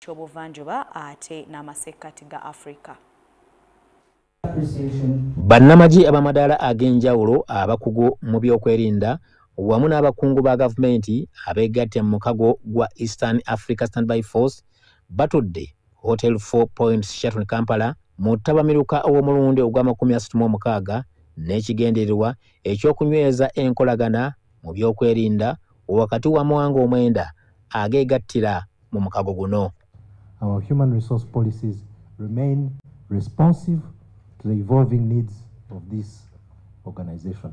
ky'obuvanjuba ate n'amasekkati ga Africa. Bannamagye ab'amadaala ag'enjawulo abakugu mu by'okwerinda wamu n'abakungu ba gavumenti abeegatte mu mukago gwa Eastern Africa Standby Force batudde Hotel 4.6 Kampala mu ttabamiruka ow'omulundi ogwa36 n'ekigendererwa ekyokunyweza enkolagana mu by'okwerinda wakati wa mawanga omwenda ageegattira mu mukago guno. Our human resource policies remain responsive to the evolving needs of this organization.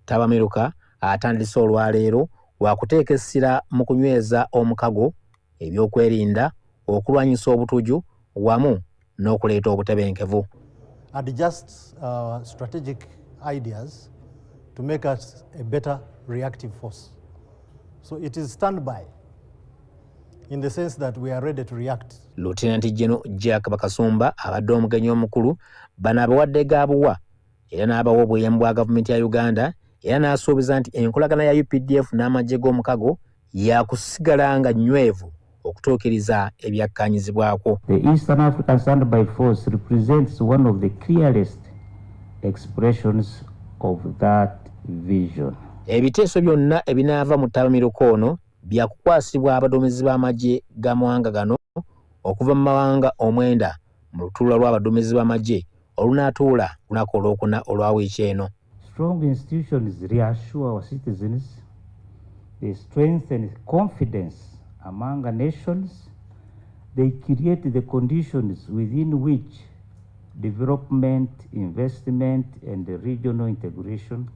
Tabamiruka atandise olwaleero wakuteeka essira mu kunyweza omukago ebyokwerinda okulwanyisa obutuju wamu n'okuleeta obutebenkevu. Adjust strategic ideas to make us a better reactive force. So it is standby in the sense that we are ready to react. Lieutenant General Shyaka Bakasumba abadde omugenyi omukulu bano abawadde gaabuwa era n'abawa obweyamo bwa gavumenti ya Uganda era n'asuubiza nti enkolagana ya UPDF n'amagye g'omukago yakusigala nga nnywevu okutuukiriza ebyakkaanyizibwako. The Eastern African Standby Force represents one of the clearest expressions of that vision. Ebiteeso byonna ebinaava mu ttabamiruka ono byakukwasibwa abaduumizi b'amagye g'amawanga gano okuva mu mawanga omwenda mu lutuula lw'abaduumizi b'amagye olunaatuula lunaku olwokuna olwa wiiki eno. Strong institutions reassure our citizens, they strengthen confidence among nations, they create the conditions within which development, investment and regional integration.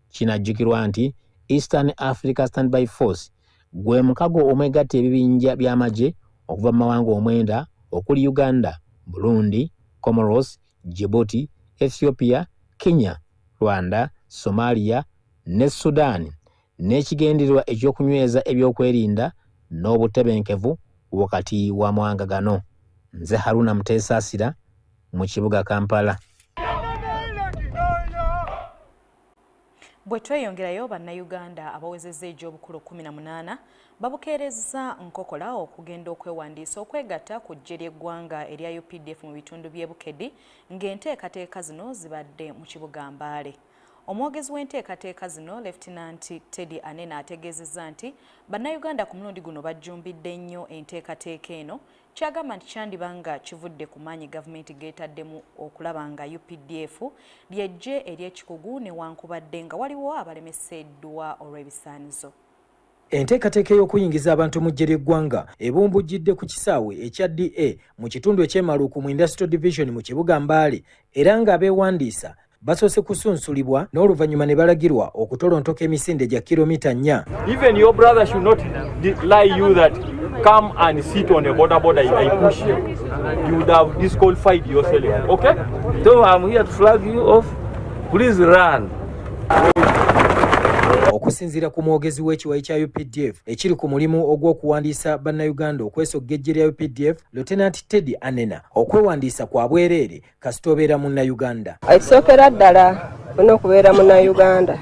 Kinajjukirwa nti Eastern Africa Standby Force gwe mukago omwegatta ebibinja by'amagye okuva mu mawanga omwenda okuli Uganda, Burundi, Comoros, Djibouti, Ethiopia, Kenya, Rwanda, Somalia ne Sudan n'ekigendererwa ekyokunyweza ebyokwerinda n'obutebenkevu wakati wa mawanga gano. Nze Haruna Mutesaasira mu kibuga Kampala. Bwe tweyongerayo bannayuganda abawezezza egy'obukulu 18 babukeerezza nkokola okugenda okwewandiisa okwegatta ku ggye ly'eggwanga erya UPDF mu bitundu by'e Bukedde ng'enteekateeka zino zibadde mu kibuga Mbale. Omwogezi w'enteekateeka zino Lieutenant Teddy Anena ategeezezza nti bannayuganda ku mulundi guno bajjumbidde nnyo enteekateeka eno kyagamba nti kyandibanga kivudde ku maanyi gavumenti geetaddemu okulaba nga UPDF ly'eggye ery'ekikugu newankubadde nga waliwo abalemeseddwa olw'ebisaanizo. Enteekateeka y'okuyingiza abantu mu ggye ly'eggwanga ebumbujjidde ku kisaawe ekya DA mu kitundu eky'Emaluku mu Industrial Division mu kibuga Mbale era ng'abeewandiisa basoose kusunsulibwa n'oluvannyuma ne balagirwa okutolontoka emisinde gya kilomita 4. Even your brother should not lie you that come and sit on a border I push you. You would have disqualified yourself. Okay? So I'm here to flag you off. Please run. Okusinziira ku mwogezi w'ekiwayi kya UPDF ekiri ku mulimu ogw'okuwandiisa bannayuganda okwesogga eggye lya UPDF, Lieutenant Teddy Anena, okwewandiisa kwa bwereere kasita obeera munnayuganda. Ekisookera ddala olina okubeera munnayuganda.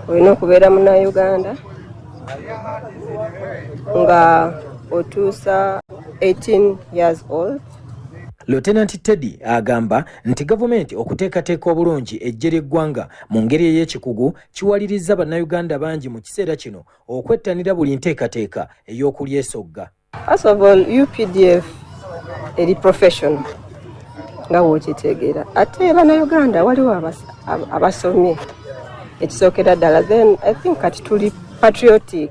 Olina okubeera munnayuganda nga otuusa 18 years old. Lieutenant Teddy agamba nti gavumenti okuteekateeka obulungi eggye ly'eggwanga mu ngeri ey'ekikugu kiwalirizza bannayuganda bangi mu kiseera kino okwettanira buli nteekateeka ey'okulyesogga. First of all, UPDF eri professional nga bw'okitegeera ate bannayuganda waliwo abasomye ekisookera ddala. Then I think kati tuli patriotic,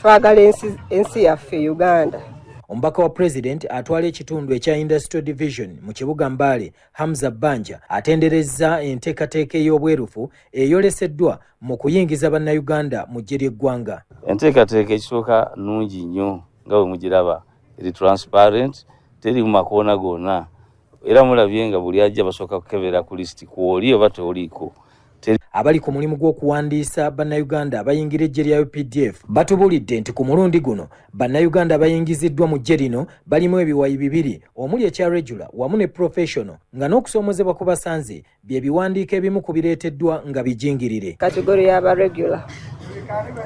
twagala ensi yaffe Uganda. Omubaka wa President atwala ekitundu ekya Industrial Division mu kibuga Mbale, Hamza Banja, atenderezza enteekateeka ey'obwerufu eyoleseddwa mu kuyingiza bannayuganda mu ggye ly'eggwanga. Enteekateeka ekisooka nnungi nnyo nga bwe mugiraba, eri transparent, teri mu makoona gonna, era mulabye nga buli ajja basooka kukebera ku lisiti kw'oli oba toliiko. Abali ku mulimu gw'okuwandiisa bannayuganda abayingira eggye lya UPDF batubulidde nti ku mulundi guno bannayuganda abayingiziddwa mu ggye lino balimu ebiwayi 2 omuli ekya regular wamu ne professional nga n'okusoomozebwa ku basanze bye biwandiiko ebimu ku bireeteddwa nga bijingirire. Kategori y'aba regular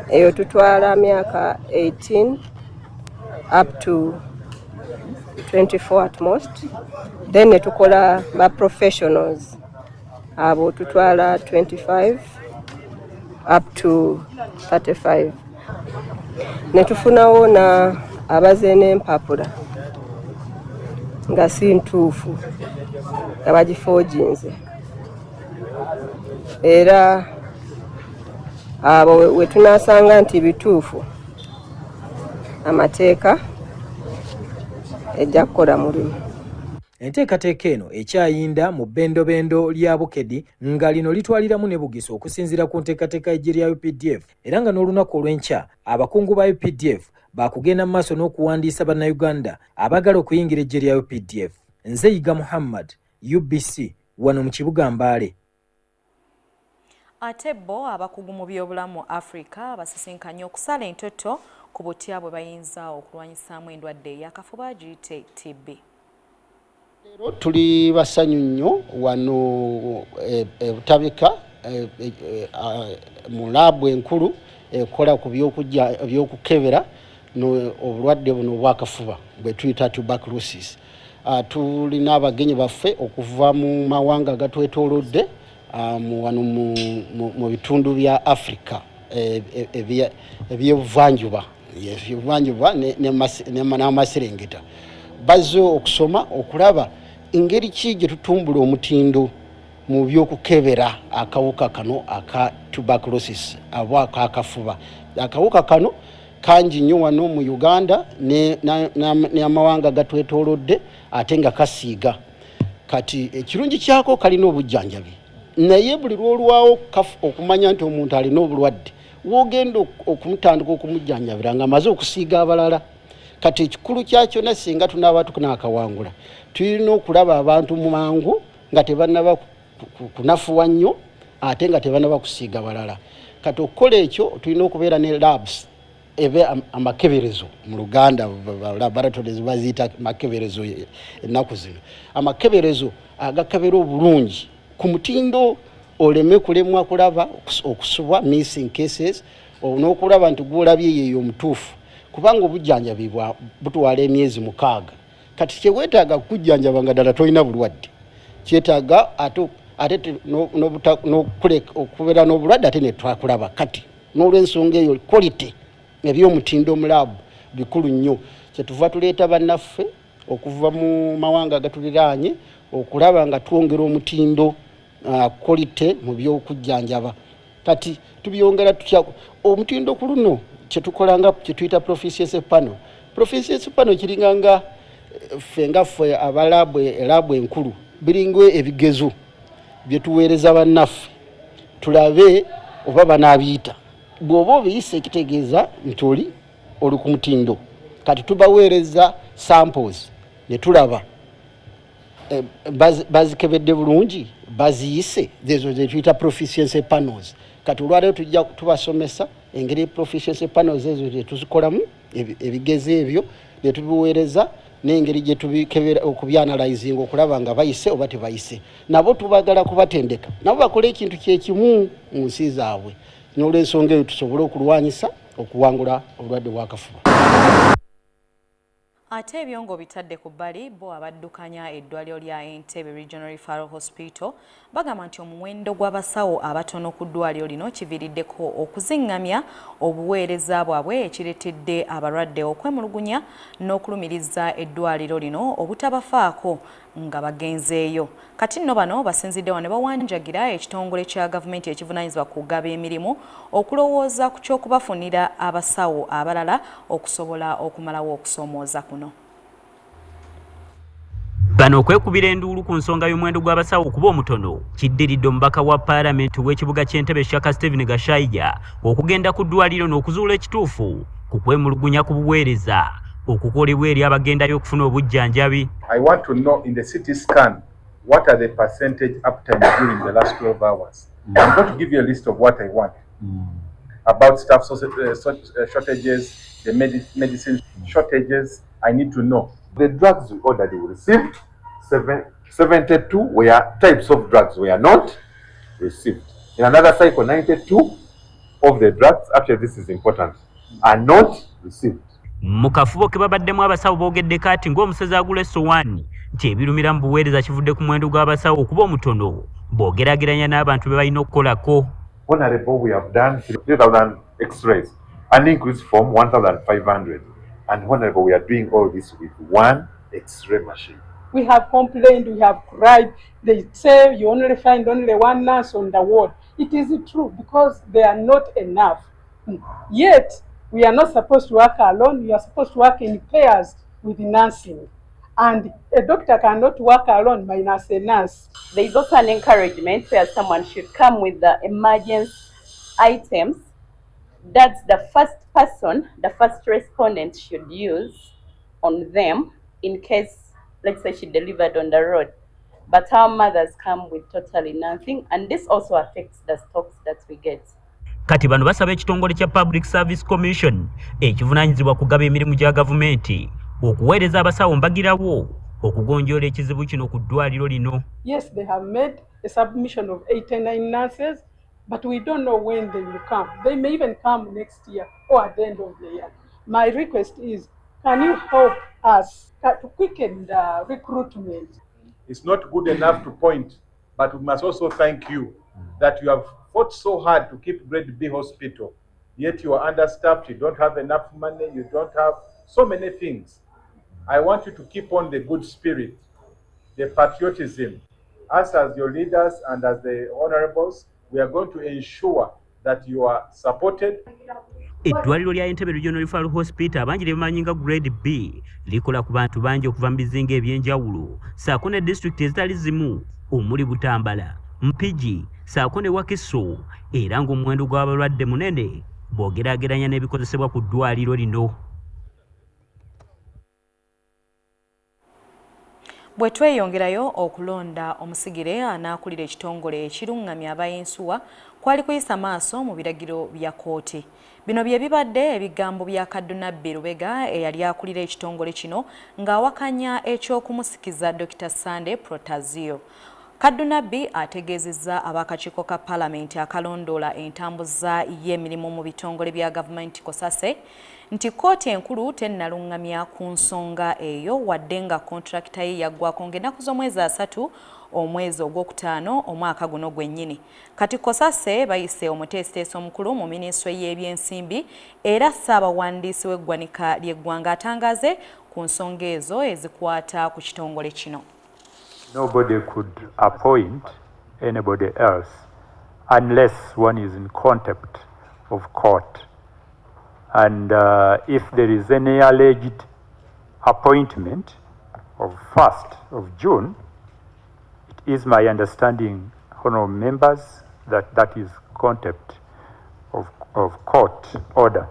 eyo tutwala myaka 18 up to 24 at most. Then netukola ba professionals abo tutwala 25 up to 35. Netufunawo na abaze n'empapula nga si ntuufu nga bagifoojinze, era abo we tunasanga nti bituufu amateeka ejja kukola mulimu. Enteekateeka eno ekyayinda mu bbendobendo lya Bukedi nga lino litwaliramu ne Bugiso okusinziira ku nteekateeka y'eggye lya UPDF, era nga n'olunaku olw'enkya abakungu ba UPDF baakugenda mu maaso n'okuwandiisa bannayuganda abaagala okuyingira eggye lya UPDF. Nze Yiga Muhammad, UBC, wano mu kibuga Mbale. Ate bo abakugu mu byobulamu Africa basisinkanye okusala entoto ku butya bwe bayinza okulwanyisaamu endwadde ey'akafuba giyite TB. Tuli basanyu nnyo wano butabika mu laabu enkulu ekola ku byokukebera obulwadde buno obwakafuba bwe tuyita tuberculosis. Tulina abagenyi baffe okuva mu mawanga agatwetoolodde wano mu bitundu bya Africa ebyebuvanjuba n'amaserengeta. Bazze okusoma okulaba engeri ki gye tutumbula omutindo mu byokukebera akawuka kano aka tuberculosis akafuba. Akawuka kano kangi nnyo wano mu Uganda n'amawanga gatwetoolodde ate nga kasiiga. Kati ekirungi kyako kalina obujjanjabi, naye buli lwolwawo okumanya nti omuntu alina obulwadde wogenda okumutandika okumujjanjabira nga amaze okusiiga abalala. Kati ekikulu kyakyo na singa tunaaba tunaakawangula tulina okulaba abantu mu mangu nga tebannaba kunafuwa nnyo ate nga tebannaba kusiiga balala. Kati okukola ekyo tulina okubeera ne labs ebe amakeberezo mu Luganda laboratories baziyita makeberezo ennaku zino. Amakeberezo agakebera obulungi ku mutindo oleme kulemwa kulaba okusubwa missing cases n'okulaba nti gwolabye yeyo omutuufu, kubanga obujjanjabi butwala emyezi 6. Kati kyewetaaga kujjanjaba nga ddala tolina bulwadde, kyetaaga ate okubeera n'obulwadde ate ne twakulaba. Kati n'olw'ensonga eyo quality ebyomutindo mu laabu bikulu nnyo. Kyetuva tuleeta bannaffe okuva mu mawanga agatuliraanye okulaba nga twongera omutindo quality mu byokujjanjaba. Kati tubyongera tutya omutindo ku luno kyetukolanga kyetuyita proficiency panel. Proficiency panel kiringanga ffe abalaabu enkulu biringwe ebigezo byetuweereza bannaffe tulabe oba banaabiyita. Bw'oba obiyise kitegeeza nti oli ku mutindo. Kati tubaweereza samples ne tulaba bazikebedde bulungi, baziyise, ezo ze tuyita proficiency panels. Kati olwaleero tujja tubasomesa engeri proficiency panels ezo ze tuzikolamu ebigezo ebyo ne tubiweereza n'engeri gye tubikebera okubyanalyzinga okulaba nga bayise oba tebayise. Nabo tubagala kubatendeka nabo bakole ekintu kyekimu mu nsi zaabwe, n'olw'ensonga eyo tusobole okulwanyisa okuwangula obulwadde bw'akafuba. Ate ebyongo bitadde ku bbali bo abaddukanya eddwaliro lya Entebbe Regional Referral Hospital bagamba nti omuwendo gw'abasawo abatono ku ddwaliro lino kiviiriddeko okuzingamya obuweereza bwabwe ekireetedde abalwadde okwemulugunya n'okulumiriza eddwaliro lino obutabafaako nga bagenzeeyo. Kati nno bano basinziddewo ne bawanjagira ekitongole kya gavumenti ekivunaanyizibwa ku kugaba emirimu okulowooza ku ky'okubafunira abasawo abalala okusobola okumalawo okusoomooza kuno. Bano okwekubira enduulu ku nsonga y'omuwendo gw'abasawo okuba omutono kiddiridde omubaka wa paalamenti w'ekibuga ky'Entebbe Shyaka Stephen Gashayija okugenda ku ddwaliro n'okuzuula ekituufu ku kwemulugunya ku buweereza okukolebwa eri abagendayo okufuna obujjanjabi. I want to know in the CT scan what are the percentage uptime during the last 12 hours. I'm going to give you a list of what I want. About staff shortages, the medicine shortages, I need to know. The drugs we already received, 72 were types of drugs we are not received. In another cycle, 92 of the drugs, actually this is important, are not received. mu kafubo ke babaddemu abasawo boogeddeko ati ng'omusezi agula essowaani nti ebirumira mu buweereza kivudde ku muwendo gw'abasawo okuba omutono bw'ogerageranya n'abantu be balina okukolako. Honorable, we have done 3,000 x-rays, an increase from 1,500. And honorable, we are doing all this with one x-ray machine. We have complained, we have cried. They say you only find only one nurse on the ward. It is true because they are not enough. Yet, we are not supposed to work alone. We are supposed to work in pairs with nursing. And a doctor cannot work alone minus a nurse. There is also an encouragement where someone should come with the emergency items. That's the first person, the first respondent should use on them in case, let's say, she delivered on the road. But our mothers come with totally nothing, and this also affects the stocks that we get. Kati bano basaba ekitongole kya Public Service Commission ekivunaanyizibwa kugaba emirimu gya gavumenti okuweereza abasawo mbagirawo okugonjoola ekizibu kino ku ddwaliro lino. Yes, they have made a submission of 89 nurses, but we don't know when they will come. They may even come next year or at the end of the year. My request is, can you help us to quicken the recruitment? It's not good enough to point, but we must also thank you that you have fought so hard to keep Grade B hospital, yet you are understaffed, you don't have enough money, you don't have so many things. I want you to keep on the good spirit, the patriotism. Us as your leaders and as the honorables, we are going to ensure that you are supported. Eddwaliro lya Entebbe Regional Referral Hospital abangi limanyi nga Grade B likola ku bantu bangi okuva mu bizinga ebyenjawulo ssaako ne disitulikiti ezitali zimu omuli Butambala, Mpigi ssaako ne Wakiso era ng'omuwendo gw'abalwadde munene bw'ogeraageranya n'ebikozesebwa ku ddwaliro lino. Bwe tweyongerayo okulonda omusigire anaakulira ekitongole ekirungamya abayinsuwa kwali kuyisa maaso mu biragiro bya kooti. Bino bye bibadde ebigambo bya Kadunabbi Lubega eyali akulira ekitongole kino ng'awakanya eky'okumusikiza Dr. Sunday Protazio. Kadunabbi ategeezezza ab'akakiiko ka Paalamenti akalondoola entambuza y'emirimu mu bitongole bya gavumenti Kosase nti kooti enkulu tennalungamya ku nsonga eyo wadde nga kontrakita ye yaggwako ng'ennaku z'omwezi 3 omwezi ogwokutaano omwaka guno gwennyini. Kati Kosase bayise omuteesiteesi omukulu mu minisitule y'ebyensimbi era ssaabawandiisi w'eggwanika ly'eggwanga atangaaze ku nsonga ezo ezikwata ku kitongole kino. Nobody could appoint anybody else unless one is in contempt of court. And if there is any alleged appointment of 1st of June, it is my understanding, honorable members, that that is contempt of court order.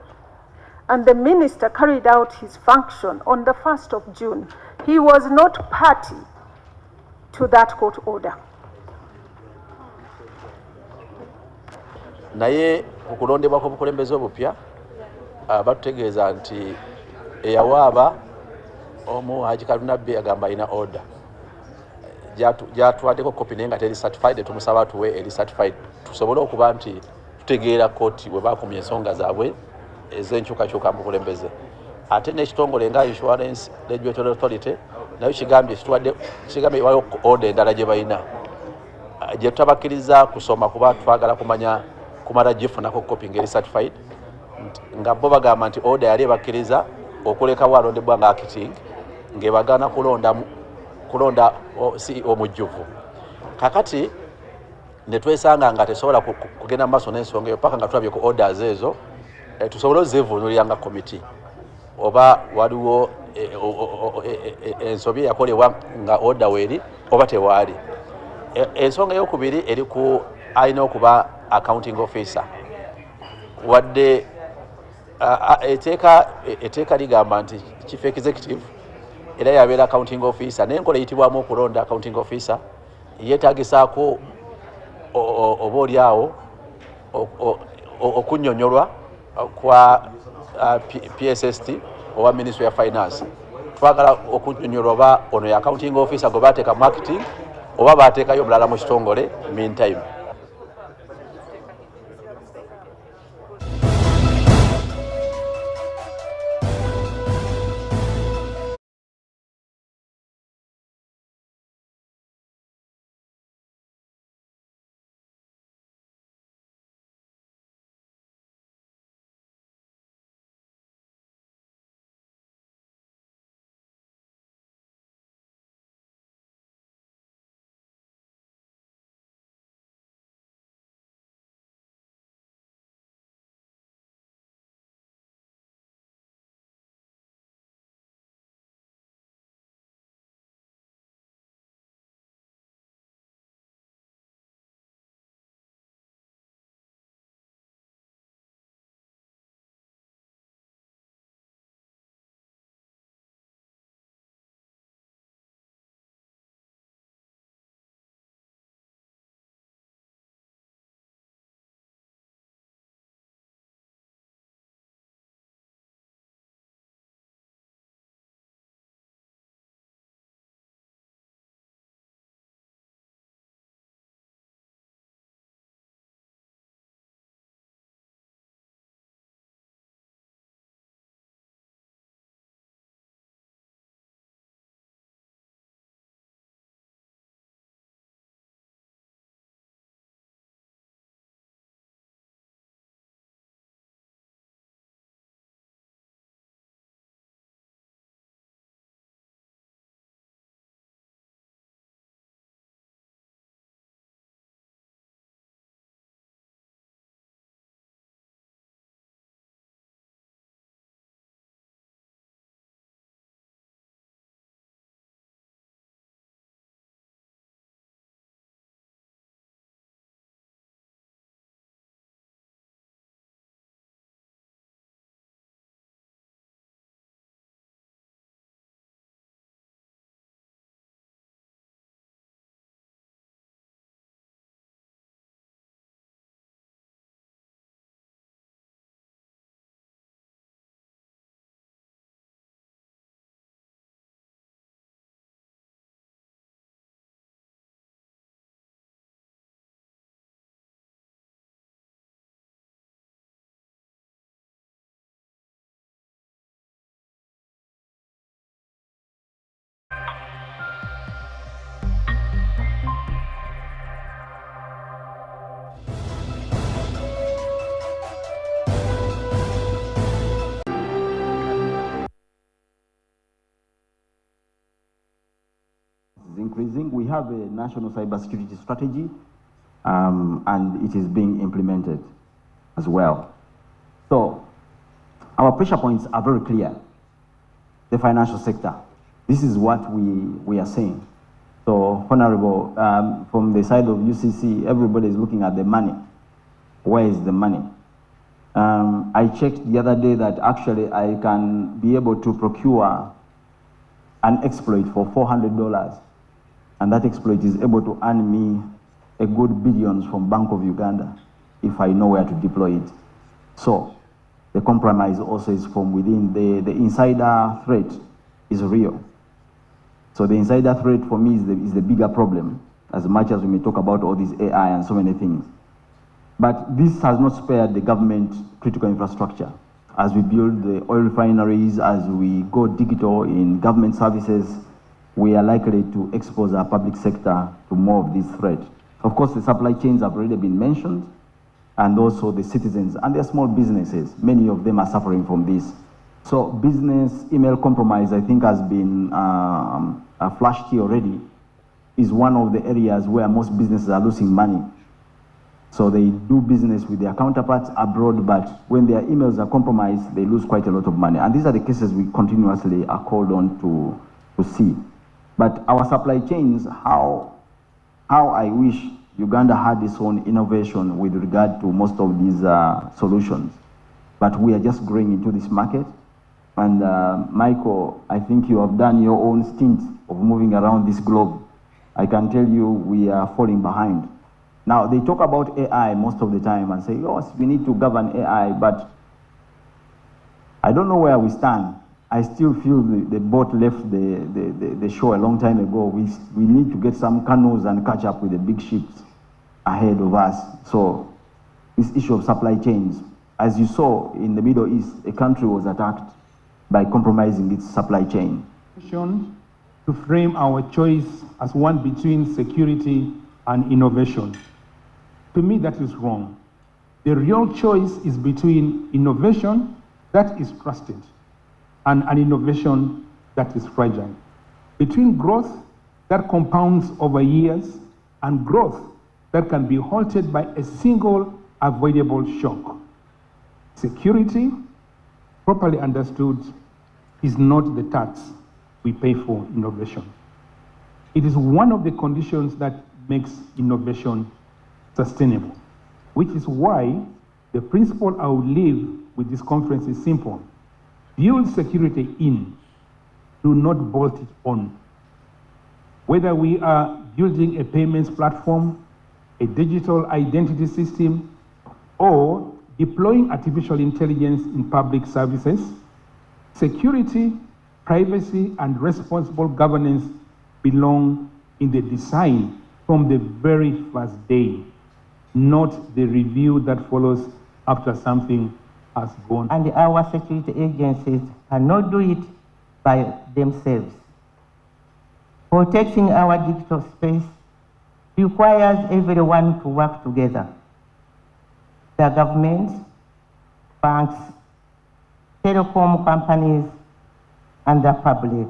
And the minister carried out his function on the 1st of June. He was not party to that court order. Naye okulondebwa kw'obukulembeze obupya batutegeeza nti eyawaaba omu Haji Kadunabbi agamba alina order gyatwaddeko kopi naye nga teri certified, tumusaba tuwe eri certified tusobole okuba nti tutegeera kooti bwe bakumya ensonga zaabwe ez'enkyukakyuka mu bukulembeze. Ate n'ekitongole nga Insurance Regulatory Authority nayo kigambye waliwo order endala gye balina gye tutabakkiriza kusoma kuba twagala kumala gifunako kopi ng'eri certified nga bo bagamba nti order yali ebakkiriza okulekawo alondebwa nga acting ng'ebagaana kulonda CEO mujjuvu. Kakati ne twesanga nga tesobola kugenda mu maaso n'ensonga eyo paka nga tulabye ku orders ezo tusobole ozivuunulira nga committee oba waliwo ensobi yakolebwa nga order weeri oba tewaali. Ensonga ey'okubiri eri ku alina okuba accounting officer wadde eteeka ligamba nti chief executive era yabeera accounting officer n'enkola eyitibwamu okulonda accounting officer yeetaagisaako oba oliawo okunnyonnyolwa kwa PSST oba Ministry ya Finance. Twagala okunnyonnyola oba ono ya accounting officer gwe baateeka marketing oba baateekayo omulala mu kitongole meantime. is increasing. We have a national cybersecurity strategy, and it is being implemented as well. So our pressure points are very clear. The financial sector. This is what we are saying. So, Honorable, from the side of UCC, everybody is looking at the money. Where is the money? I checked the other day that actually I can be able to procure an exploit for $400, and that exploit is able to earn me a good billions from Bank of Uganda if I know where to deploy it. So, the compromise also is from within. The insider threat is real. So the insider threat for me is the bigger problem, as much as we may talk about all these AI and so many things. But this has not spared the government critical infrastructure. As we build the oil refineries, as we go digital in government services, we are likely to expose our public sector to more of this threat. Of course, the supply chains have already been mentioned, and also the citizens and their small businesses. Many of them are suffering from this. So business email compromise, I think, has been flashed here already, is one of the areas where most businesses are losing money. So they do business with their counterparts abroad, but when their emails are compromised, they lose quite a lot of money. And these are the cases we continuously are called on to see. But our supply chains, how I wish Uganda had its own innovation with regard to most of these solutions. But we are just growing into this market. And Michael, I think you have done your own stint of moving around this globe. I can tell you we are falling behind. Now, they talk about AI most of the time and say, oh, we need to govern AI, but I don't know where we stand. I still feel the boat left the shore a long time ago. We need to get some canoes and catch up with the big ships ahead of us. So this issue of supply chains, as you saw in the Middle East, a country was attacked by compromising its supply chain. To frame our choice as one between security and innovation. To me, that is wrong. The real choice is between innovation that is trusted and an innovation that is fragile. Between growth that compounds over years and growth that can be halted by a single avoidable shock. Security, properly understood, is not the tax we pay for innovation. It is one of the conditions that makes innovation sustainable, which is why the principle I would leave with this conference is simple. Build security in, do not bolt it on. Whether we are building a payments platform, a digital identity system, or deploying artificial intelligence in public services, security, privacy, and responsible governance belong in the design from the very first day, not the review that follows after something has gone. And our security agencies cannot do it by themselves. Protecting our digital space requires everyone to work together. The government, banks, telecom companies, and the public.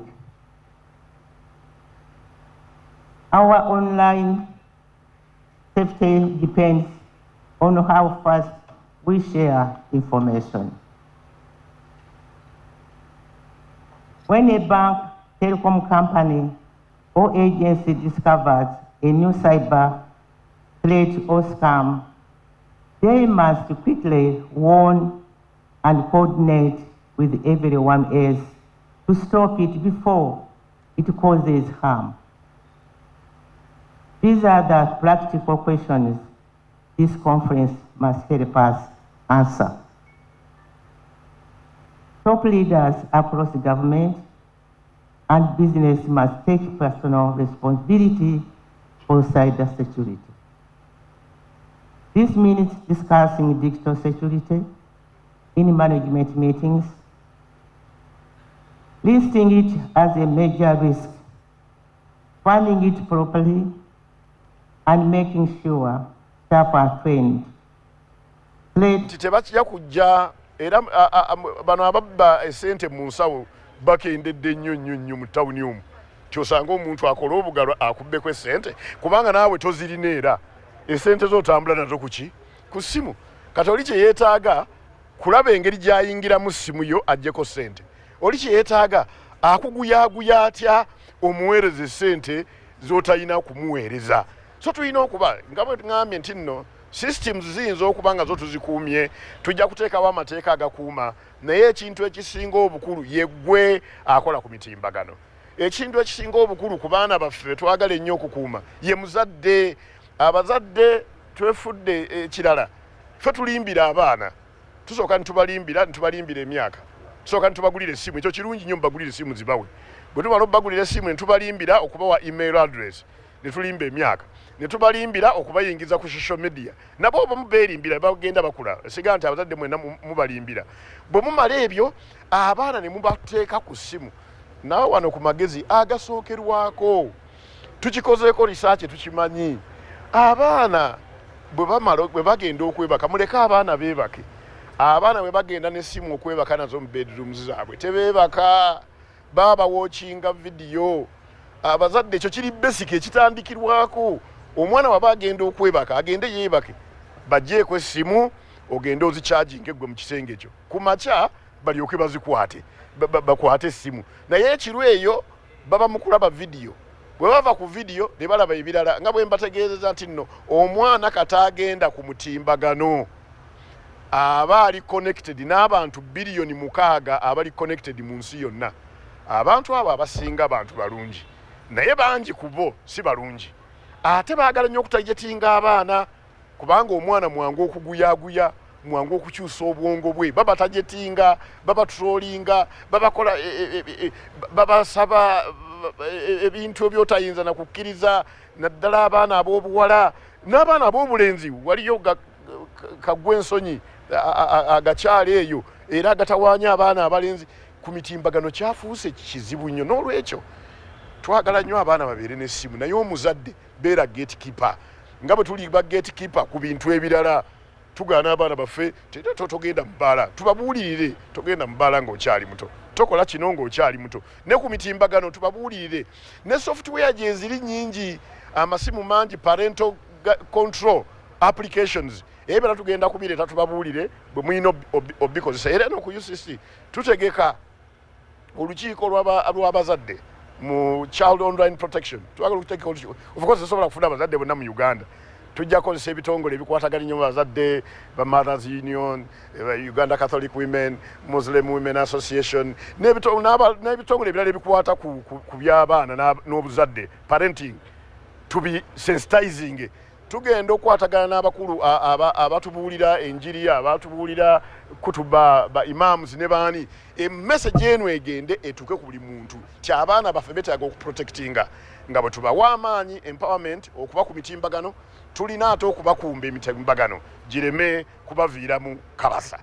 Our online safety depends on how fast we share information. When a bank, telecom company, or agency discovers a new cyber threat or scam, they must quickly warn and coordinate with everyone else to stop it before it causes harm. These are the practical questions this conference must help us answer. Top leaders across the government and business must take personal responsibility for cybersecurity. This means discussing digital security in management meetings, listing it as a major risk, funding it properly, and making sure staff are trained. Tebakija kujja era bano ababba esente mu nsawo bakendedde nnyo mu tawuni omwo kyosanga omuntu akola obugalo akubbeko essente kubanga naawe tozirina era essente z'otambula nazo kuki ku ssimu kati oli kye yeetaaga kulaba engeri gy'ayingira mu ssimu yo aggyeko ssente oli kye yeetaaga akuguyaaguya atya omuweereza essente z'otalina kumuweereza so tulina okuba nga bwe ŋŋambye nti nno systems ziyinza okuba nga zo tuzikuumye tujja kuteekawo amateeka agakuuma naye ekintu ekisinga obukulu ye ggwe akola ku mitimbagano ekintu ekisinga obukulu ku baana baffe twagala ennyo okukuuma ye muzadde abazadde twefudde ekirala ffe tulimbira abaana tusooka ntubalimbira emyaka tusooka ntubagulira essimu ekyo kirungi nnyo mubagulira essimu zibawe bwe tumala okubagulira essimu ne tubalimbira okubawa email address ne tulimba emyaka ne tubalimbira okubayingiza ku social media nabo oba mubeerimbira bagenda bakula siga nti abazadde mwena mubalimbira bwe mumala ebyo abaana ne mubateeka ku ssimu nawe wano ku magezi agasookerwako tukikozeeko risaaki tukimanyi abaana bwe bagenda okwebaka muleke abaana beebake abaana bwe bagenda n'essimu okwebaka nazo mu bedrooms zaabwe tebeebaka baba watchinga vidiyo abazadde ekyo kiri basic ekitandikirwako omwana waba agenda okwebaka agende yeebake bajjeeko essimu ogende ozicharginge gwe mu kisenge ekyo ku makya balyoke bazikwate bakwate essimu naye ekiro eyo baba mu kulaba vidiyo bwe bava ku vidiyo ne balaba ebirala nga bwe mbategeezeza nti nno omwana kataagenda ku mutimbagano aba ali connected n'abantu biliyoni 6 abali connected mu nsi yonna abantu abo abasinga abantu balungi naye bangi ku bo si balungi ate baagala nnyo okutajetinga abaana kubanga omwana mwangu okuguyaaguya mwangu okukyusa obwongo bwe baba tajetinga baba trollinga babakola babasaba ebintu ebyotayinza nakukkiriza naddala abaana ab'obuwala n'abaana ab'obulenzi waliyo kagwa ensonyi agakyala eyo era agatawaanya abaana abalenzi ku mitimbagano kyafuuse kizibu nnyo n'olwekyo twagala nnyo abaana babeere n'essimu naye omuzadde beera gatekeeper nga bwe tuli ba gatekeeper ku bintu ebirala tugaana abaana baffe togenda mu bbaala tubabuulirire togenda mu bbaala ng'okyali muto tokola kino ng'okyali muto ne ku mitimbagano tubabuulirire ne software gye ziri nnyingi amasimu mangi parental control applications ebera tugenda kubireeta tubabuulire bwe muyina obikozesa era no ku UCC tutegeka olukiiko lw'abazadde mu child online protection twagala okuteeka of course esobola kufuna abazadde bonna mu Uganda tujja kukozesa ebitongole ebikwatagana nnyo bazadde ba Mothers Union, Uganda Catholic Women, Muslim Women Association n'ebitongole ebirala ebikwata ku by'abaana n'obuzadde parenting to be sensitizing tugenda okwatagana n'abakulu abatubuulira enjiri abatubuulira kutuba ba imams ne baani message eno egende etuke ku buli muntu ti abaana baffe betaaga okuprotectinga nga bwe tubawa amaanyi empowerment okuba ku mitimbagano tulina ate okubakumba emitimbagano gireme kubaviiramu kabasa.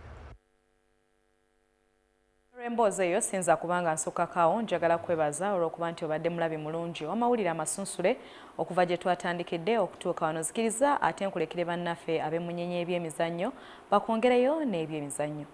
Emboozi eyo sinza kubanga nsukakaawo njagala kwebaza olw'okuba nti obadde mulabi mulungi Amawulire Amasunsule okuva gye twatandikidde okutuuka wano zikiriza ate nkulekere bannaffe ab'emunyenye eby'emizannyo bakwongereyo n'ebyemizannyo.